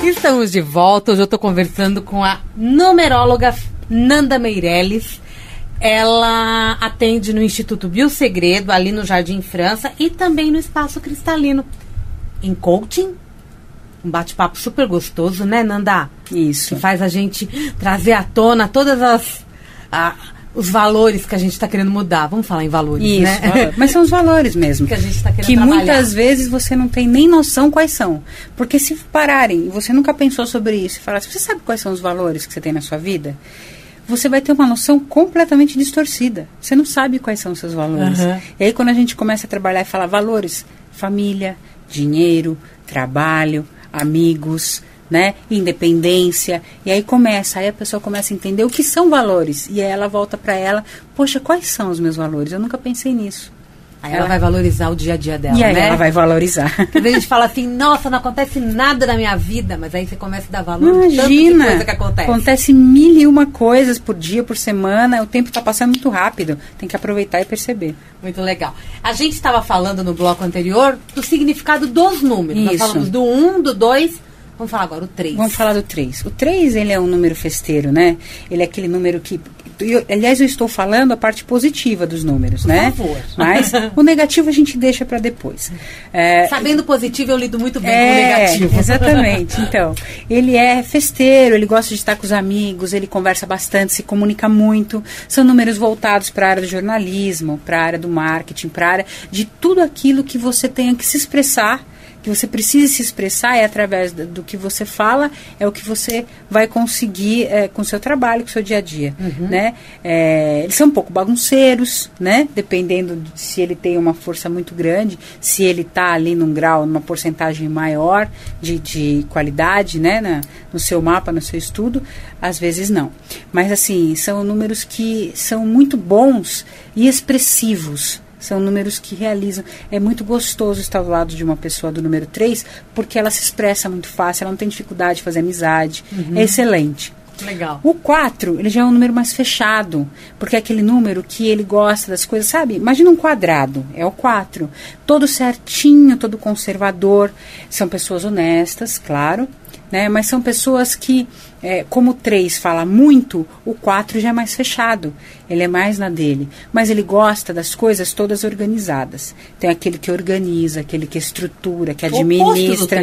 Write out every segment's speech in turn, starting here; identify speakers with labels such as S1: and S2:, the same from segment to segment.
S1: Estamos de volta. Hoje eu estou conversando com a numeróloga Nanda Meirelles. Ela atende no Instituto Biosegredo, ali no Jardim França, e também no Espaço Cristalino, em coaching. Um bate-papo super gostoso, né, Nanda?
S2: Isso.
S1: Que faz a gente trazer à tona todas os valores que a gente está querendo mudar. Vamos falar em valores,
S2: isso,
S1: né?
S2: Valor. Mas são os valores mesmo.
S1: Que a gente está querendo
S2: que
S1: trabalhar.
S2: Muitas vezes você não tem nem noção quais são. Porque se pararem e você nunca pensou sobre isso e falar, você sabe quais são os valores que você tem na sua vida? Você vai ter uma noção completamente distorcida. Você não sabe quais são os seus valores.
S1: Uhum.
S2: E aí quando a gente começa a trabalhar e falar valores, família, dinheiro, trabalho, amigos, né, independência, e aí a pessoa começa a entender o que são valores, e aí ela volta para ela, poxa, quais são os meus valores? Eu nunca pensei nisso.
S1: Aí ela vai valorizar o dia a dia dela,
S2: e aí
S1: né?
S2: ela vai valorizar.
S1: Às vezes a gente fala assim, nossa, não acontece nada na minha vida, mas aí você começa a dar valor de tanta
S2: Imagina,
S1: coisa que acontece.
S2: Acontece 1001 coisas por dia, por semana, o tempo está passando muito rápido, tem que aproveitar e perceber.
S1: Muito legal. A gente estava falando no bloco anterior do significado dos números. Nós falamos do 1, do 2, vamos falar agora o 3.
S2: Vamos falar do 3. O 3, ele é um número festeiro, né? Ele é aquele número que... aliás, eu estou falando a parte positiva dos números, né?
S1: Por favor.
S2: Mas o negativo a gente deixa para depois.
S1: Sabendo positivo, eu lido muito bem com o negativo.
S2: Exatamente. Então, ele é festeiro, ele gosta de estar com os amigos, ele conversa bastante, se comunica muito. São números voltados para a área do jornalismo, para a área do marketing, para a área de tudo aquilo que você tenha que se expressar, que você precise se expressar, é através do que você fala, é o que você vai conseguir com o seu trabalho, com o seu dia a dia, né? Eles são um pouco bagunceiros, né? Dependendo de se ele tem uma força muito grande, se ele está ali num grau, numa porcentagem maior de qualidade, né? No seu mapa, no seu estudo, às vezes não. Mas assim, são números que são muito bons e expressivos. São números que realizam. É muito gostoso estar do lado de uma pessoa do número 3, porque ela se expressa muito fácil, ela não tem dificuldade de fazer amizade. É excelente.
S1: Legal.
S2: O 4, ele já é um número mais fechado, porque é aquele número que ele gosta das coisas, sabe? Imagina um quadrado, é o 4. Todo certinho, todo conservador. São pessoas honestas, claro, né? Mas são pessoas que, como o 3 fala muito, o 4 já é mais fechado. Ele é mais na dele. Mas ele gosta das coisas todas organizadas. Tem aquele que organiza, aquele que estrutura, que administra.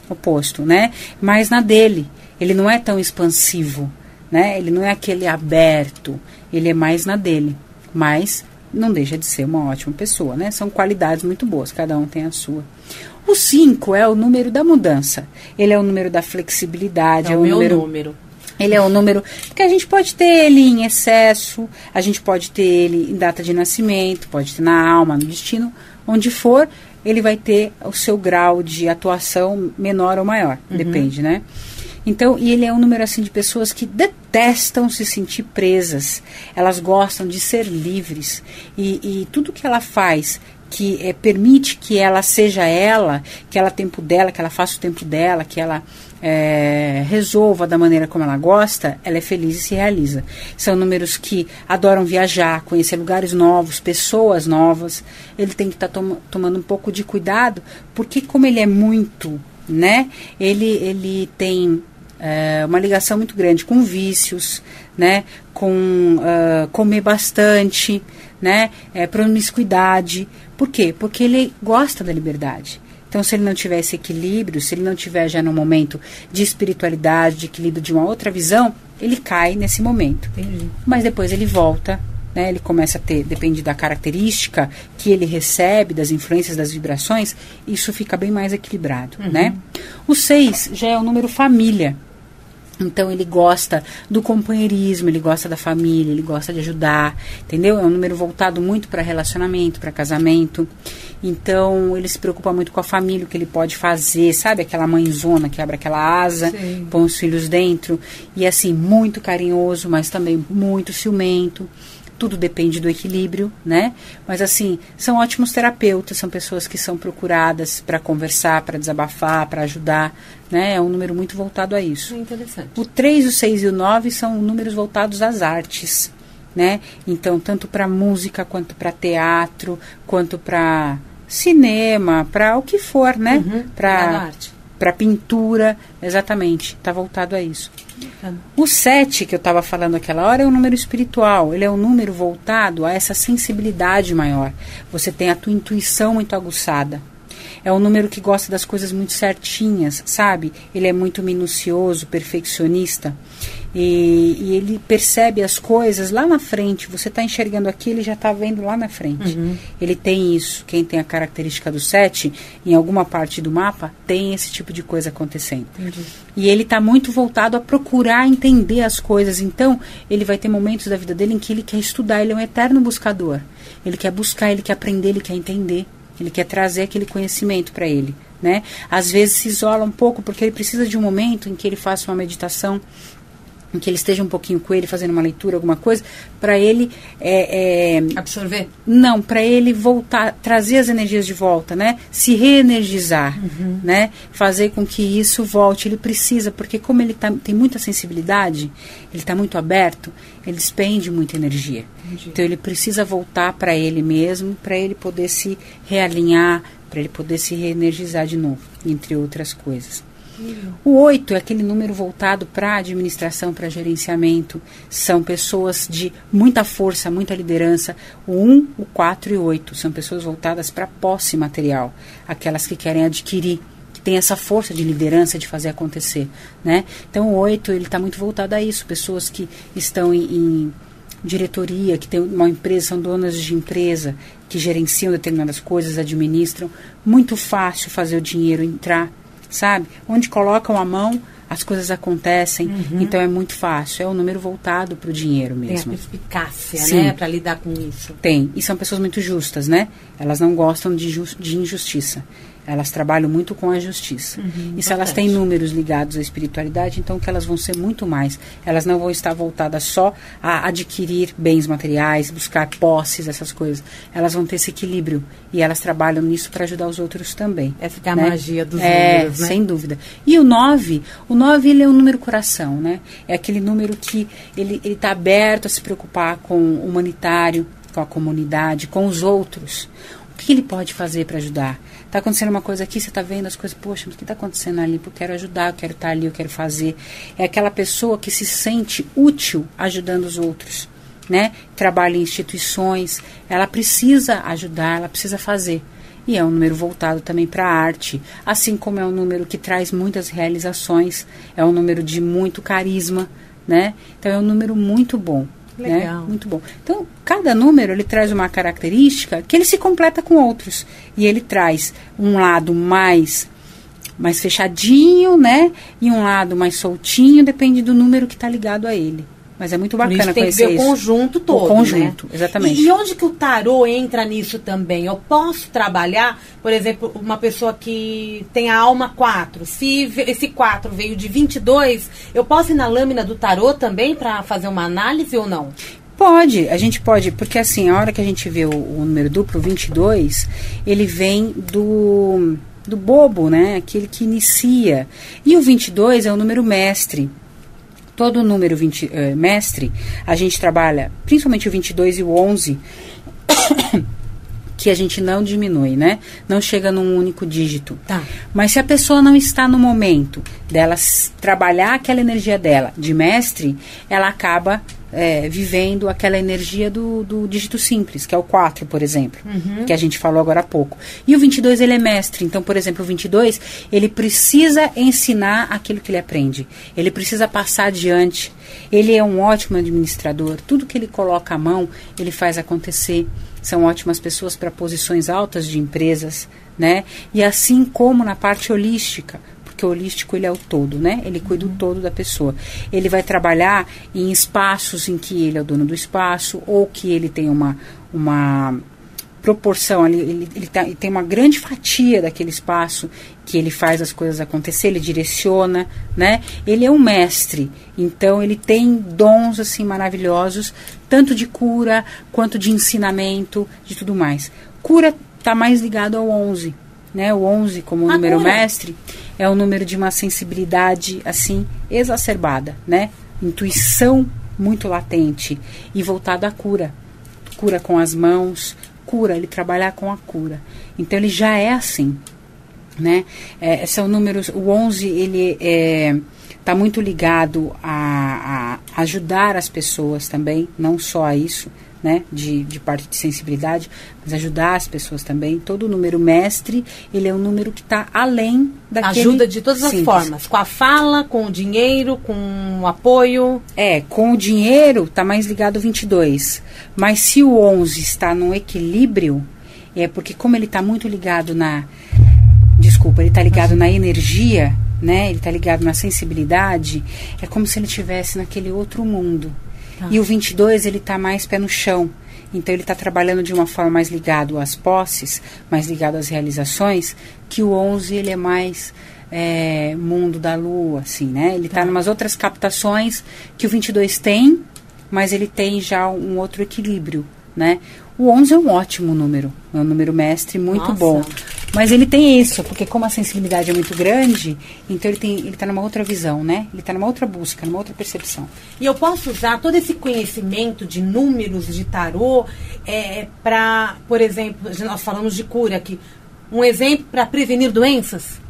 S2: Oposto, né? Mais na dele. Ele não é tão expansivo, né? Ele não é aquele aberto. Ele é mais na dele. Mas não deixa de ser uma ótima pessoa, né? São qualidades muito boas, cada um tem a sua. O 5 é o número da mudança. Ele é o número da flexibilidade.
S1: É o meu número.
S2: Ele é o número... Porque a gente pode ter ele em excesso, a gente pode ter ele em data de nascimento, pode ter na alma, no destino, onde for, ele vai ter o seu grau de atuação menor ou maior. Depende, né? Então, e ele é um número assim de pessoas que detestam se sentir presas. Elas gostam de ser livres. E tudo que ela faz que permite que ela seja ela, que ela tempo dela, que ela faça o tempo dela, que ela resolva da maneira como ela gosta, ela é feliz e se realiza. São números que adoram viajar, conhecer lugares novos, pessoas novas. Ele tem que estar tomando um pouco de cuidado, porque como ele é muito, né, ele tem uma ligação muito grande com vícios, né, com comer bastante, né, promiscuidade. Por quê? Porque ele gosta da liberdade. Então, se ele não tiver esse equilíbrio, se ele não tiver já no momento de espiritualidade, de equilíbrio, de uma outra visão, ele cai nesse momento.
S1: Entendi.
S2: Mas depois ele volta, né? Ele começa a ter, depende da característica que ele recebe, das influências, das vibrações, isso fica bem mais equilibrado, né? O 6 já é o número família. Então, ele gosta do companheirismo, ele gosta da família, ele gosta de ajudar, entendeu? É um número voltado muito para relacionamento, para casamento. Então, ele se preocupa muito com a família, o que ele pode fazer, sabe? Aquela mãezona que abre aquela asa,
S1: Sim.
S2: põe os filhos dentro. E, assim, muito carinhoso, mas também muito ciumento. Tudo depende do equilíbrio, né? Mas, assim, são ótimos terapeutas, são pessoas que são procuradas para conversar, para desabafar, para ajudar, né? É um número muito voltado a isso.
S1: É interessante.
S2: O 3, o 6 e o 9 são números voltados às artes, né? Então, tanto para música, quanto para teatro, quanto para cinema, para o que for, né?
S1: Para arte.
S2: para pintura, exatamente, está voltado a isso. O 7, que eu estava falando aquela hora, é um número espiritual. Ele é um número voltado a essa sensibilidade maior. Você tem a tua intuição muito aguçada. É um número que gosta das coisas muito certinhas, sabe? Ele é muito minucioso, perfeccionista. E ele percebe as coisas lá na frente. Você está enxergando aqui, ele já está vendo lá na frente. Ele tem isso. Quem tem a característica do 7, em alguma parte do mapa, tem esse tipo de coisa acontecendo.
S1: Entendi.
S2: E ele está muito voltado a procurar entender as coisas. Então, ele vai ter momentos da vida dele em que ele quer estudar. Ele é um eterno buscador. Ele quer buscar, ele quer aprender, ele quer entender. Ele quer trazer aquele conhecimento para ele, né? Às vezes se isola um pouco porque ele precisa de um momento em que ele faça uma meditação, em que ele esteja um pouquinho com ele, fazendo uma leitura, alguma coisa, para ele...
S1: absorver?
S2: Não, para ele voltar, trazer as energias de volta, né? Se reenergizar, né? Fazer com que isso volte. Ele precisa, porque como ele tem muita sensibilidade, ele está muito aberto, ele despende muita energia. Entendi. Então ele precisa voltar para ele mesmo, para ele poder se realinhar, para ele poder se reenergizar de novo, entre outras coisas. O 8 é aquele número voltado para administração, para gerenciamento. São pessoas de muita força, muita liderança. O 1, o 4 e o 8 são pessoas voltadas para posse material. Aquelas que querem adquirir, que tem essa força de liderança de fazer acontecer, né? Então o 8 ele está muito voltado a isso. Pessoas que estão em diretoria, que tem uma empresa, são donas de empresa, que gerenciam determinadas coisas, administram. Muito fácil fazer o dinheiro entrar, sabe? Onde colocam a mão, as coisas acontecem. Então é muito fácil. É um número voltado para o dinheiro mesmo.
S1: Tem a perspicácia,
S2: Sim,
S1: né? Para lidar com isso.
S2: Tem. E são pessoas muito justas, né? Elas não gostam de injustiça. Elas trabalham muito com a justiça. E se elas têm números ligados à espiritualidade, então que elas vão ser muito mais. Elas não vão estar voltadas só a adquirir bens materiais, buscar posses, essas coisas. Elas vão ter esse equilíbrio. E elas trabalham nisso para ajudar os outros também.
S1: Essa que é a magia dos números, né?
S2: Sem dúvida. E o 9 ele é um número coração, né? É aquele número que ele está aberto a se preocupar com o humanitário, com a comunidade, com os outros. O que ele pode fazer para ajudar? Está acontecendo uma coisa aqui, você está vendo as coisas, poxa, mas o que está acontecendo ali? Eu quero ajudar, eu quero estar ali, eu quero fazer. É aquela pessoa que se sente útil ajudando os outros, né? Trabalha em instituições, ela precisa ajudar, ela precisa fazer. E é um número voltado também para a arte, assim como é um número que traz muitas realizações, é um número de muito carisma, né? Então é um número muito bom.
S1: Legal.
S2: Né? Muito bom. Então, cada número, ele traz uma característica que ele se completa com outros. E ele traz um lado mais fechadinho, né? E um lado mais soltinho, depende do número que está ligado a ele. Mas é muito bacana conhecer isso.
S1: Tem que ver o conjunto todo,
S2: o conjunto,
S1: né?
S2: Exatamente.
S1: E onde que o tarô entra nisso também? Eu posso trabalhar, por exemplo, uma pessoa que tem a alma 4. Se esse 4 veio de 22, eu posso ir na lâmina do tarô também para fazer uma análise ou não?
S2: Pode, a gente pode, porque assim, a hora que a gente vê o número duplo, 22, ele vem do bobo, né? Aquele que inicia. E o 22 é o número mestre. Todo número mestre, a gente trabalha, principalmente o 22 e o 11, que a gente não diminui, né? Não chega num único dígito.
S1: Tá.
S2: Mas se a pessoa não está no momento dela trabalhar aquela energia dela de mestre, ela acaba vivendo aquela energia do dígito simples, que é o 4, por exemplo, que a gente falou agora há pouco. E o 22, ele é mestre. Então, por exemplo, o 22, ele precisa ensinar aquilo que ele aprende. Ele precisa passar adiante. Ele é um ótimo administrador. Tudo que ele coloca a mão, ele faz acontecer. São ótimas pessoas para posições altas de empresas, né? E assim como na parte holística, porque o holístico ele é o todo, né? Ele cuida do todo da pessoa. Ele vai trabalhar em espaços em que ele é o dono do espaço, ou que ele tem uma proporção ali, ele tem uma grande fatia daquele espaço que ele faz as coisas acontecer, ele direciona, né? Ele é um mestre, então ele tem dons assim maravilhosos, tanto de cura quanto de ensinamento, de tudo mais. Cura está mais ligado ao 11, né? O 11 como número mestre é um número de uma sensibilidade assim exacerbada, né? Intuição muito latente e voltado à cura. Cura com as mãos, cura, ele trabalhar com a cura. Então ele já é assim, né? São números, o 11, ele está muito ligado a ajudar as pessoas também, não só a isso, né, de parte de sensibilidade, mas ajudar as pessoas também. Todo número mestre, ele é um número que está além daquele...
S1: Ajuda de todas as formas, com a fala, com o dinheiro, com o apoio.
S2: Com o dinheiro está mais ligado ao 22, mas se o 11 está no equilíbrio, porque como ele está muito ligado ele está ligado na energia, né, ele está ligado na sensibilidade, é como se ele estivesse naquele outro mundo. E o 22, ele está mais pé no chão. Então, ele está trabalhando de uma forma mais ligado às posses, mais ligado às realizações, que o 11, ele é mais mundo da lua, assim, né? Ele está em umas outras captações que o 22 tem, mas ele tem já um outro equilíbrio, né? O 11 é um ótimo número, é um número mestre muito bom. Mas ele tem isso, porque como a sensibilidade é muito grande, então ele está numa outra visão, né? Ele está numa outra busca, numa outra percepção.
S1: E eu posso usar todo esse conhecimento de números, de tarô, para, por exemplo, nós falamos de cura aqui, um exemplo para prevenir doenças?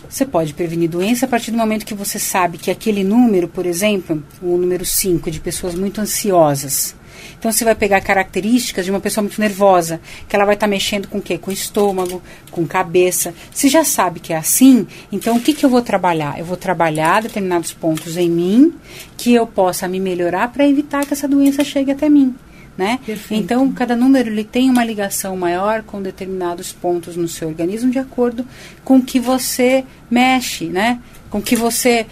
S2: Você pode prevenir doença a partir do momento que você sabe que aquele número, por exemplo, o número 5, de pessoas muito ansiosas. Então, você vai pegar características de uma pessoa muito nervosa, que ela vai estar mexendo com o quê? Com o estômago, com cabeça. Você já sabe que é assim, então o que eu vou trabalhar? Eu vou trabalhar determinados pontos em mim, que eu possa me melhorar para evitar que essa doença chegue até mim, né? Então, cada número ele tem uma ligação maior com determinados pontos no seu organismo, de acordo com o que você mexe, né? Com o que você,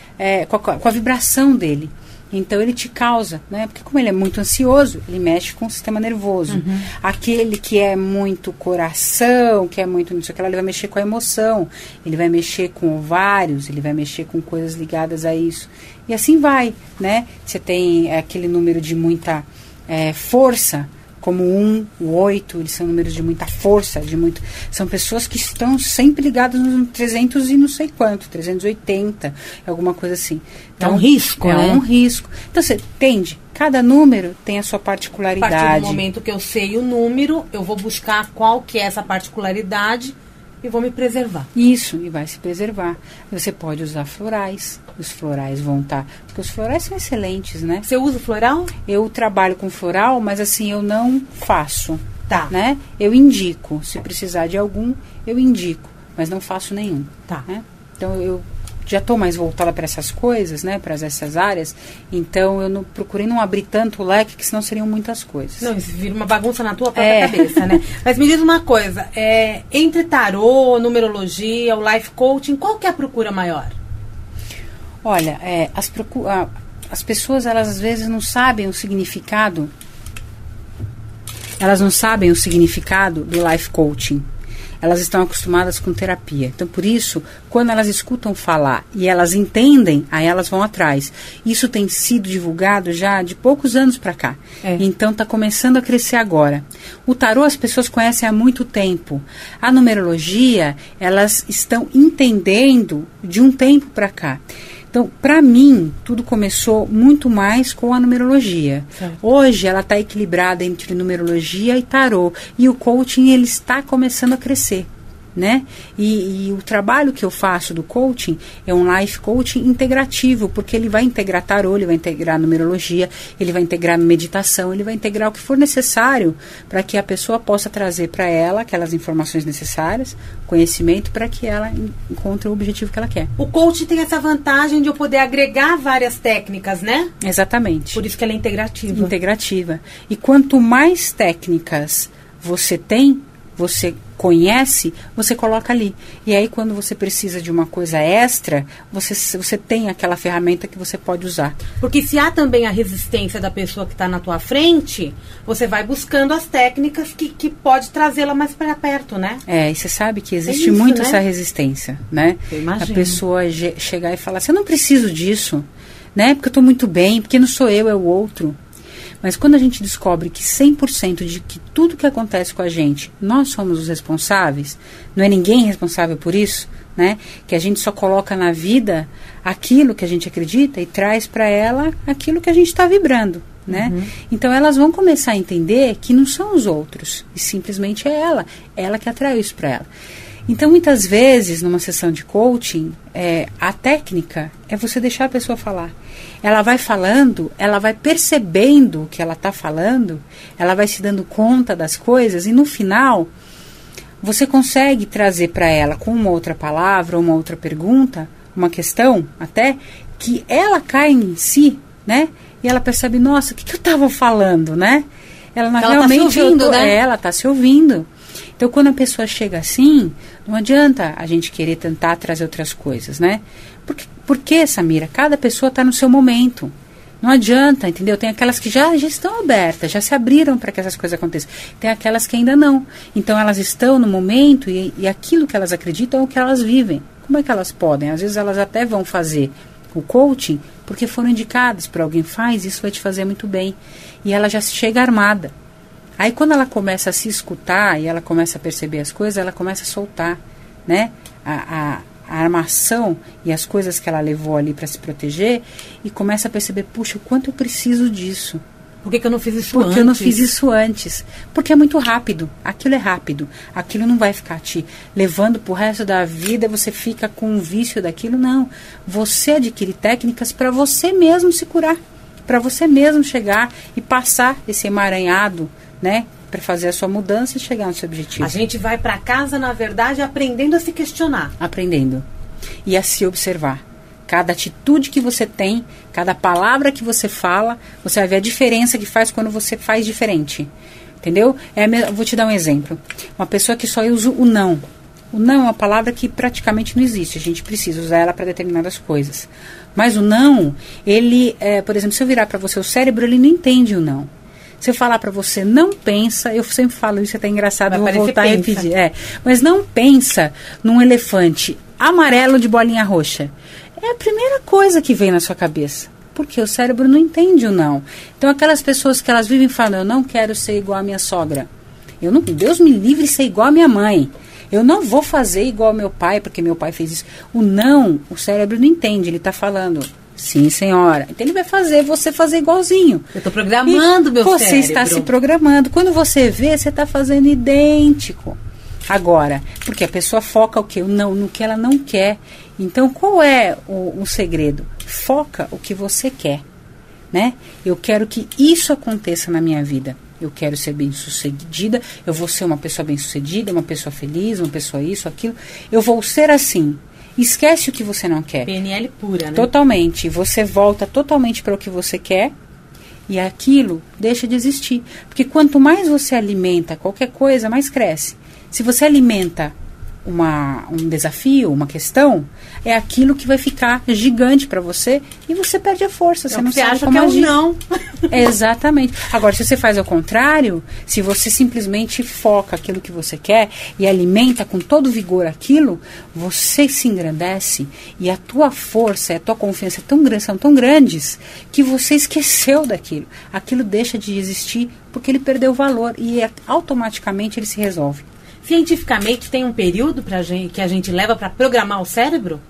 S2: com a vibração dele. Então, ele te causa, né? Porque como ele é muito ansioso, ele mexe com o sistema nervoso. Aquele que é muito coração, que é muito não sei o que lá, ele vai mexer com a emoção, ele vai mexer com ovários, ele vai mexer com coisas ligadas a isso. E assim vai, né? Você tem aquele número de muita força, como 1, o 8, eles são números de muita força, são pessoas que estão sempre ligadas no 300 e não sei quanto, 380, alguma coisa assim. Então,
S1: é um risco, né?
S2: É um risco. Então, você entende? Cada número tem a sua particularidade.
S1: A partir do momento que eu sei o número, eu vou buscar qual que é essa particularidade e vou me preservar.
S2: Isso, e vai se preservar. Você pode usar florais. Os florais vão estar... Porque os florais são excelentes, né?
S1: Você usa floral?
S2: Eu trabalho com floral, mas assim, eu não faço.
S1: Tá.
S2: Né? Eu indico. Se precisar de algum, eu indico. Mas não faço nenhum.
S1: Tá.
S2: Né? Então, eu já estou mais voltada para essas coisas, né? Para essas áreas. Então, eu procurei não abrir tanto o leque, que senão seriam muitas coisas.
S1: Não, isso vira uma bagunça na tua própria cabeça, né? Mas me diz uma coisa. Entre tarô, numerologia, o life coaching, qual que é a procura maior?
S2: Olha, as pessoas, elas às vezes não sabem o significado. Elas não sabem o significado do life coaching. Elas estão acostumadas com terapia. Então, por isso, quando elas escutam falar e elas entendem, aí elas vão atrás. Isso tem sido divulgado já de poucos anos para cá. Então, está começando a crescer agora. O tarô as pessoas conhecem há muito tempo. A numerologia, elas estão entendendo de um tempo para cá. Então, para mim, tudo começou muito mais com a numerologia. Certo. Hoje, ela está equilibrada entre numerologia e tarô. E o coaching, ele está começando a crescer, né? E o trabalho que eu faço do coaching é um life coaching integrativo, porque ele vai integrar tarô, ele vai integrar numerologia, ele vai integrar meditação, ele vai integrar o que for necessário para que a pessoa possa trazer para ela aquelas informações necessárias, conhecimento, para que ela encontre o objetivo que ela quer.
S1: O coaching tem essa vantagem de eu poder agregar várias técnicas, né?
S2: Exatamente.
S1: Por isso que ela é integrativa.
S2: Integrativa. E quanto mais técnicas você tem, você conhece, você coloca ali. E aí, quando você precisa de uma coisa extra, você tem aquela ferramenta que você pode usar.
S1: Porque se há também a resistência da pessoa que está na tua frente, você vai buscando as técnicas que pode trazê-la mais para perto, né?
S2: E você sabe que existe muito, né? Essa resistência, né?
S1: Eu imagino.
S2: A pessoa chegar e falar assim, eu não preciso disso, né? Porque eu estou muito bem, porque não sou eu, é o outro. Mas quando a gente descobre que 100% de que tudo que acontece com a gente, nós somos os responsáveis, não é ninguém responsável por isso, né? Que a gente só coloca na vida aquilo que a gente acredita e traz para ela aquilo que a gente está vibrando, né? Então elas vão começar a entender que não são os outros, e simplesmente é ela que atraiu isso para ela. Então, muitas vezes, numa sessão de coaching, a técnica é você deixar a pessoa falar. Ela vai falando, ela vai percebendo o que ela está falando, ela vai se dando conta das coisas e no final você consegue trazer para ela com uma outra palavra, uma outra pergunta, uma questão até, que ela cai em si, né? E ela percebe, nossa, o que eu estava falando, né? Ela realmente
S1: tá se ouvindo, né?
S2: Ela está se ouvindo. Então, quando a pessoa chega assim, não adianta a gente querer tentar trazer outras coisas, né? Porque, Samira, cada pessoa está no seu momento. Não adianta, entendeu? Tem aquelas que já estão abertas, já se abriram para que essas coisas aconteçam. Tem aquelas que ainda não. Então, elas estão no momento e aquilo que elas acreditam é o que elas vivem. Como é que elas podem? Às vezes, elas até vão fazer o coaching porque foram indicadas por alguém. Faz, isso vai te fazer muito bem. E ela já chega armada. Aí, quando ela começa a se escutar e ela começa a perceber as coisas, ela começa a soltar, né? A armação e as coisas que ela levou ali para se proteger e começa a perceber, puxa, o quanto eu preciso disso.
S1: Por que eu não fiz isso
S2: antes? Porque eu não fiz isso antes. Porque é muito rápido. Aquilo é rápido. Aquilo não vai ficar te levando pro resto da vida, você fica com um vício daquilo. Não. Você adquire técnicas para você mesmo se curar. Para você mesmo chegar e passar esse emaranhado, né? Para fazer a sua mudança e chegar no seu objetivo.
S1: A gente vai para casa, na verdade, aprendendo a se questionar.
S2: Aprendendo. E a se observar. Cada atitude que você tem, cada palavra que você fala, você vai ver a diferença que faz quando você faz diferente. Entendeu? Vou te dar um exemplo. Uma pessoa que só usa o não. O não é uma palavra que praticamente não existe. A gente precisa usar ela para determinadas coisas. Mas o não, ele, por exemplo, se eu virar para você o cérebro, ele não entende o não. Se eu falar para você, não pensa, eu sempre falo isso, é até engraçado, eu vou voltar a repetir. Mas não pensa num elefante amarelo de bolinha roxa. É a primeira coisa que vem na sua cabeça. Porque o cérebro não entende o não. Então, aquelas pessoas que elas vivem falando, eu não quero ser igual a minha sogra. Deus me livre de ser igual a minha mãe. Eu não vou fazer igual ao meu pai, porque meu pai fez isso. O não, o cérebro não entende, ele está falando... Sim, senhora. Então ele vai fazer você fazer igualzinho.
S1: Eu estou programando meu cérebro.
S2: Você está se programando. Quando você vê, você está fazendo idêntico. Agora, porque a pessoa foca o quê? No que ela não quer. Então, qual é o segredo? Foca o que você quer, né? Eu quero que isso aconteça na minha vida. Eu quero ser bem-sucedida, eu vou ser uma pessoa bem-sucedida, uma pessoa feliz, uma pessoa isso, aquilo. Eu vou ser assim. Esquece o que você não quer.
S1: PNL pura, né?
S2: Totalmente. Você volta totalmente para o que você quer e aquilo deixa de existir. Porque quanto mais você alimenta qualquer coisa, mais cresce. Se você alimenta um desafio, uma questão, é aquilo que vai ficar gigante para você e você perde a força. Você não sabe como agir.
S1: Não.
S2: Exatamente. Agora, se você faz ao contrário, se você simplesmente foca aquilo que você quer e alimenta com todo vigor aquilo, você se engrandece e a tua força e a tua confiança são tão grandes que você esqueceu daquilo. Aquilo deixa de existir porque ele perdeu valor e automaticamente ele se resolve.
S1: Cientificamente, tem um período que a gente leva para programar o cérebro?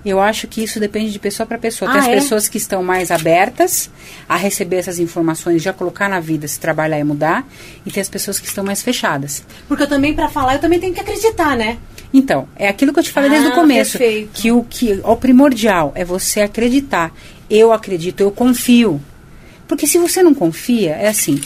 S2: Eu acho que isso depende de pessoa para pessoa. Tem as pessoas que estão mais abertas a receber essas informações, já colocar na vida, se trabalhar e mudar. E tem as pessoas que estão mais fechadas.
S1: Porque eu também, para falar, eu também tenho que acreditar, né?
S2: Então, é aquilo que eu te falei desde o começo.
S1: Perfeito.
S2: Que o primordial é você acreditar. Eu acredito, eu confio. Porque se você não confia, é assim...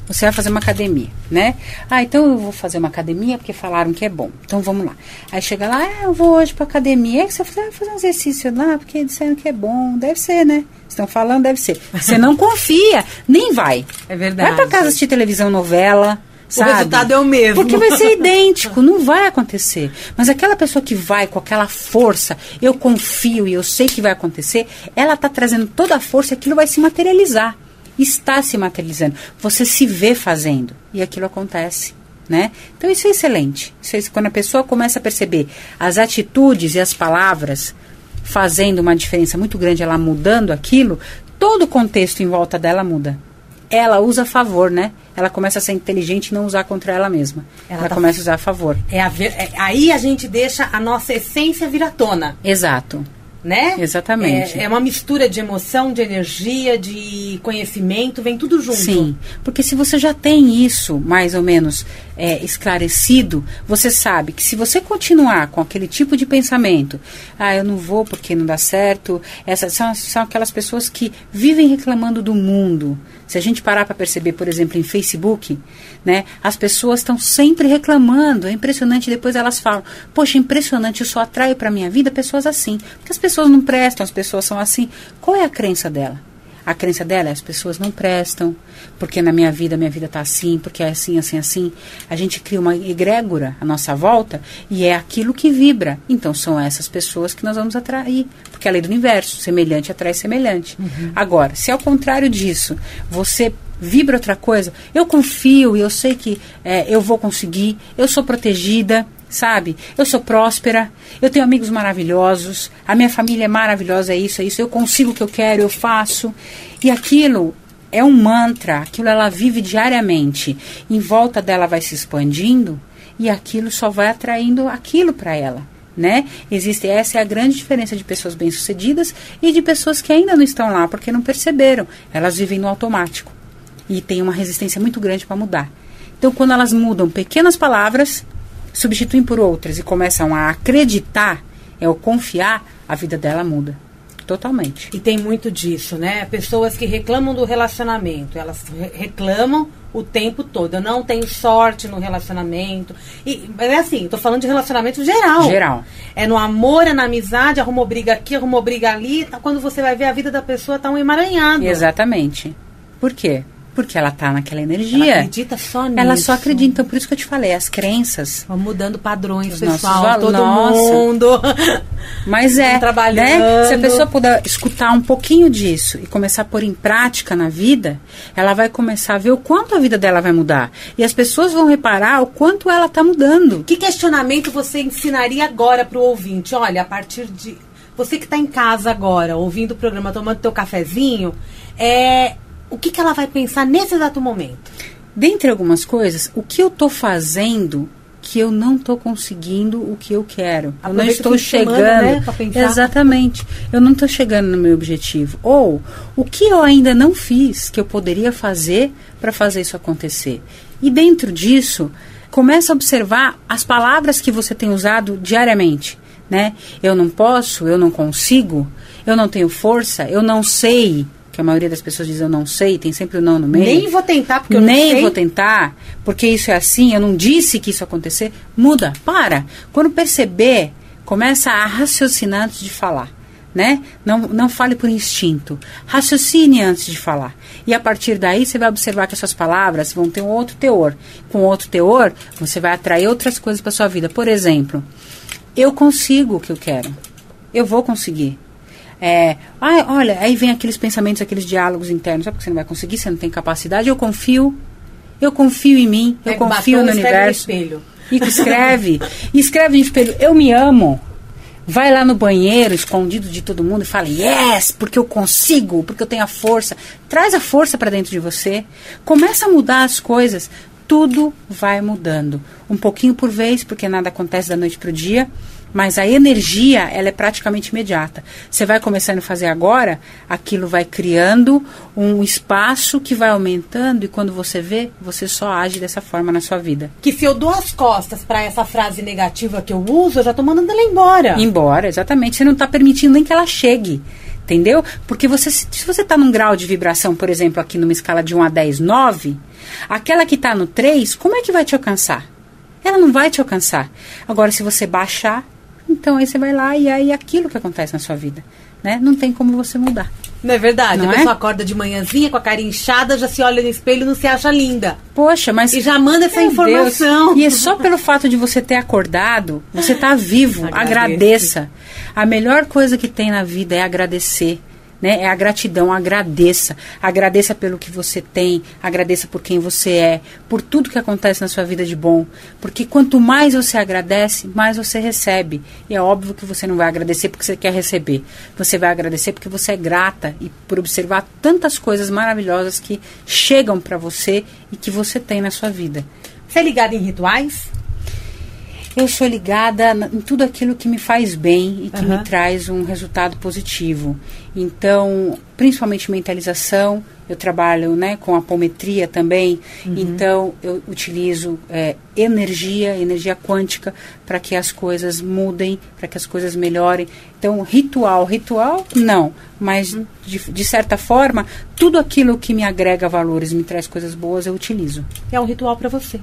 S2: Você vai fazer uma academia, né? Então eu vou fazer uma academia porque falaram que é bom. Então vamos lá. Aí chega lá, eu vou hoje pra academia. Aí você vai fazer um exercício lá porque disseram que é bom. Deve ser, né? Estão falando, deve ser. Você não confia, nem vai.
S1: É verdade.
S2: Vai pra casa assistir televisão, novela, sabe?
S1: O resultado é o mesmo.
S2: Porque vai ser idêntico, não vai acontecer. Mas aquela pessoa que vai com aquela força, eu confio e eu sei que vai acontecer, ela tá trazendo toda a força e aquilo vai se materializar. Está se materializando. Você se vê fazendo. E aquilo acontece, né? Então isso é excelente. Quando a pessoa começa a perceber as atitudes e as palavras fazendo uma diferença muito grande, ela mudando aquilo, todo o contexto em volta dela muda. Ela usa a favor, né? Ela começa a ser inteligente e não usar contra ela mesma. Ela começa a usar a favor.
S1: Aí a gente deixa a nossa essência vir à tona.
S2: Exato.
S1: né?
S2: Exatamente.
S1: É uma mistura de emoção, de energia, de conhecimento, vem tudo junto.
S2: Sim, porque se você já tem isso mais ou menos esclarecido, você sabe que se você continuar com aquele tipo de pensamento, eu não vou porque não dá certo, essas são aquelas pessoas que vivem reclamando do mundo. Se a gente parar para perceber, por exemplo, em Facebook, né, as pessoas estão sempre reclamando, é impressionante, depois elas falam, poxa, impressionante, eu só atraio para a minha vida pessoas assim, porque as pessoas não prestam, as pessoas são assim. Qual é a crença dela? A crença dela é as pessoas não prestam, porque na minha vida está assim, porque é assim, assim, assim. A gente cria uma egrégora à nossa volta e é aquilo que vibra. Então são essas pessoas que nós vamos atrair, porque é a lei do universo, semelhante atrai semelhante. Agora, se ao contrário disso, você vibra outra coisa, eu confio e eu sei que eu vou conseguir, eu sou protegida, sabe? Eu sou próspera, eu tenho amigos maravilhosos, a minha família é maravilhosa, é isso, eu consigo o que eu quero, eu faço. E aquilo é um mantra, aquilo ela vive diariamente. Em volta dela vai se expandindo e aquilo só vai atraindo aquilo para ela, né? Essa é a grande diferença de pessoas bem-sucedidas e de pessoas que ainda não estão lá porque não perceberam. Elas vivem no automático e tem uma resistência muito grande para mudar. Então, quando elas mudam pequenas palavras, substituem por outras e começam a acreditar, o confiar, a vida dela muda totalmente.
S1: E tem muito disso, né? Pessoas que reclamam do relacionamento, elas reclamam o tempo todo. Eu não tenho sorte no relacionamento. Mas é assim, tô falando de relacionamento geral.
S2: Geral.
S1: É no amor, é na amizade, arrumou briga aqui, arrumou briga ali. Quando você vai ver, a vida da pessoa tá um emaranhado.
S2: Exatamente. Por quê? Porque ela tá naquela energia.
S1: Ela acredita só nisso.
S2: Ela só acredita. Então, por isso que eu te falei, as crenças.
S1: Vão mudando padrões,
S2: os
S1: pessoal. Todo mundo.
S2: Mas
S1: trabalhando.
S2: Né? Se a pessoa puder escutar um pouquinho disso e começar a pôr em prática na vida, ela vai começar a ver o quanto a vida dela vai mudar. E as pessoas vão reparar o quanto ela tá mudando.
S1: Que questionamento você ensinaria agora pro ouvinte? Olha, a partir de... Você que tá em casa agora, ouvindo o programa, tomando teu cafezinho, o que ela vai pensar nesse exato momento?
S2: Dentre algumas coisas, o que eu estou fazendo que eu não estou conseguindo o que eu quero? Eu não estou chegando.
S1: Né, pra pensar.
S2: Exatamente. Eu não estou chegando no meu objetivo. Ou, o que eu ainda não fiz que eu poderia fazer para fazer isso acontecer? E dentro disso, começa a observar as palavras que você tem usado diariamente. Né? Eu não posso, eu não consigo, eu não tenho força, eu não sei... que a maioria das pessoas diz eu não sei, tem sempre o não no meio.
S1: Nem vou tentar porque eu não sei.
S2: Nem vou tentar, porque isso é assim, eu não disse que isso ia acontecer. Muda, para. Quando perceber, começa a raciocinar antes de falar, né? Não fale por instinto. Raciocine antes de falar. E a partir daí você vai observar que as suas palavras vão ter um outro teor. Com outro teor, você vai atrair outras coisas para sua vida. Por exemplo, eu consigo o que eu quero. Eu vou conseguir. Olha, aí vem aqueles pensamentos, aqueles diálogos internos. Sabe que você não vai conseguir, você não tem capacidade? Eu confio em mim, eu confio no universo. E escreve no espelho, eu me amo. Vai lá no banheiro, escondido de todo mundo, e fala, yes, porque eu consigo, porque eu tenho a força. Traz a força para dentro de você. Começa a mudar as coisas. Tudo vai mudando. Um pouquinho por vez, porque nada acontece da noite para o dia. Mas a energia, ela é praticamente imediata. Você vai começando a fazer agora, aquilo vai criando um espaço que vai aumentando e quando você vê, você só age dessa forma na sua vida.
S1: Que se eu dou as costas para essa frase negativa que eu uso, eu já estou mandando ela embora.
S2: Embora, exatamente. Você não está permitindo nem que ela chegue. Entendeu? Porque se você está num grau de vibração, por exemplo, aqui numa escala de 1 a 10, 9, aquela que está no 3, como é que vai te alcançar? Ela não vai te alcançar. Agora, se você baixar, então aí você vai lá e aí aquilo que acontece na sua vida, né? Não tem como você mudar.
S1: Não é verdade?
S2: Não
S1: a pessoa acorda de manhãzinha com a cara inchada, já se olha no espelho e não se acha linda.
S2: Poxa, mas...
S1: E já manda essa informação.
S2: Deus. E é só pelo fato de você ter acordado, você tá vivo, agradeça. A melhor coisa que tem na vida é agradecer. Né? É a gratidão, agradeça. Agradeça pelo que você tem, agradeça por quem você é, por tudo que acontece na sua vida de bom. Porque quanto mais você agradece, mais você recebe. E é óbvio que você não vai agradecer porque você quer receber. Você vai agradecer porque você é grata e por observar tantas coisas maravilhosas que chegam para você e que você tem na sua vida.
S1: Você é ligada em rituais?
S2: Eu sou ligada em tudo aquilo que me faz bem e que me traz um resultado positivo. Então, principalmente mentalização, eu trabalho, né, com apometria também. Então, eu utilizo energia quântica para que as coisas mudem, para que as coisas melhorem. Então, ritual não, mas de certa forma, tudo aquilo que me agrega valores, me traz coisas boas, eu utilizo.
S1: É um ritual para você.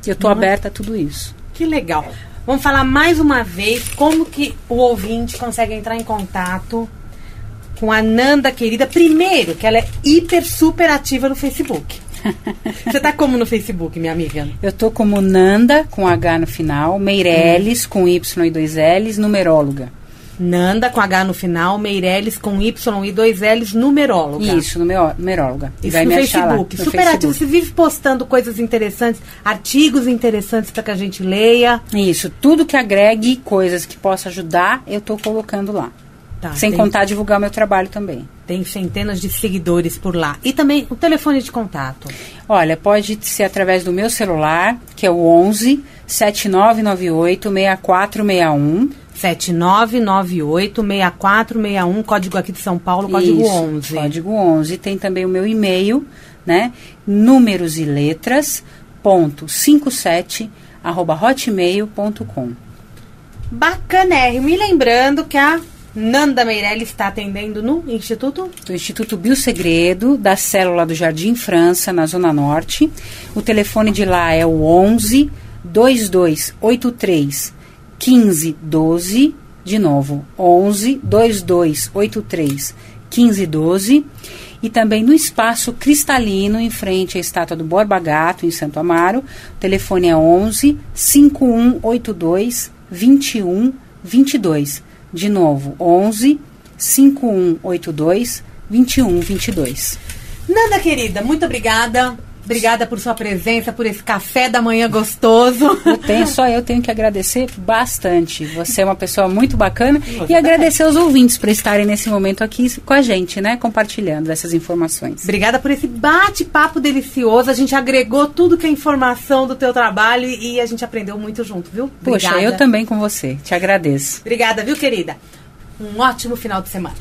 S2: Eu estou aberta a tudo isso.
S1: Que legal. Vamos falar mais uma vez como que o ouvinte consegue entrar em contato com a Nanda querida. Primeiro, que ela é hiper, super ativa no Facebook. Você tá como no Facebook, minha amiga?
S2: Eu tô como Nanda, com H no final, Meirelles, com Y e 2 L's, numeróloga.
S1: Nanda, com H no final, Meirelles, com Y e 2 L's, numeróloga.
S2: Isso, numeróloga.
S1: Isso
S2: vai
S1: no
S2: me
S1: Facebook.
S2: Lá, no
S1: super ativo. Você vive postando coisas interessantes, artigos interessantes para que a gente leia.
S2: Isso, tudo que agregue coisas que possa ajudar, eu tô colocando lá.
S1: Tá,
S2: sem contar divulgar meu trabalho também.
S1: Tem centenas de seguidores por lá. E também o telefone de contato.
S2: Olha, pode ser através do meu celular, que é o 11 7998 6461.
S1: 7998-6461, código aqui de São Paulo, código 11.
S2: Código 11. Tem também o meu e-mail, né? Números e letras, .57@hotmail.com.
S1: Bacanérrimo. E lembrando que a Nanda Meirelles está atendendo no Instituto?
S2: Do Instituto Biosegredo, da célula do Jardim França, na Zona Norte. O telefone de lá é o 11 2283 1512, de novo, 11 2283 1512, e também no Espaço Cristalino, em frente à estátua do Borba Gato, em Santo Amaro. O telefone é 11 5182 2122. De novo, 11 5182 2122.
S1: Nanda querida, muito obrigada. Obrigada por sua presença, por esse café da manhã gostoso.
S2: Eu tenho que agradecer bastante. Você é uma pessoa muito bacana e agradecer aos ouvintes por estarem nesse momento aqui com a gente, né? Compartilhando essas informações.
S1: Obrigada por esse bate-papo delicioso. A gente agregou tudo que é informação do teu trabalho e a gente aprendeu muito junto, viu?
S2: Obrigada. Poxa, eu também com você. Te agradeço.
S1: Obrigada, viu, querida? Um ótimo final de semana.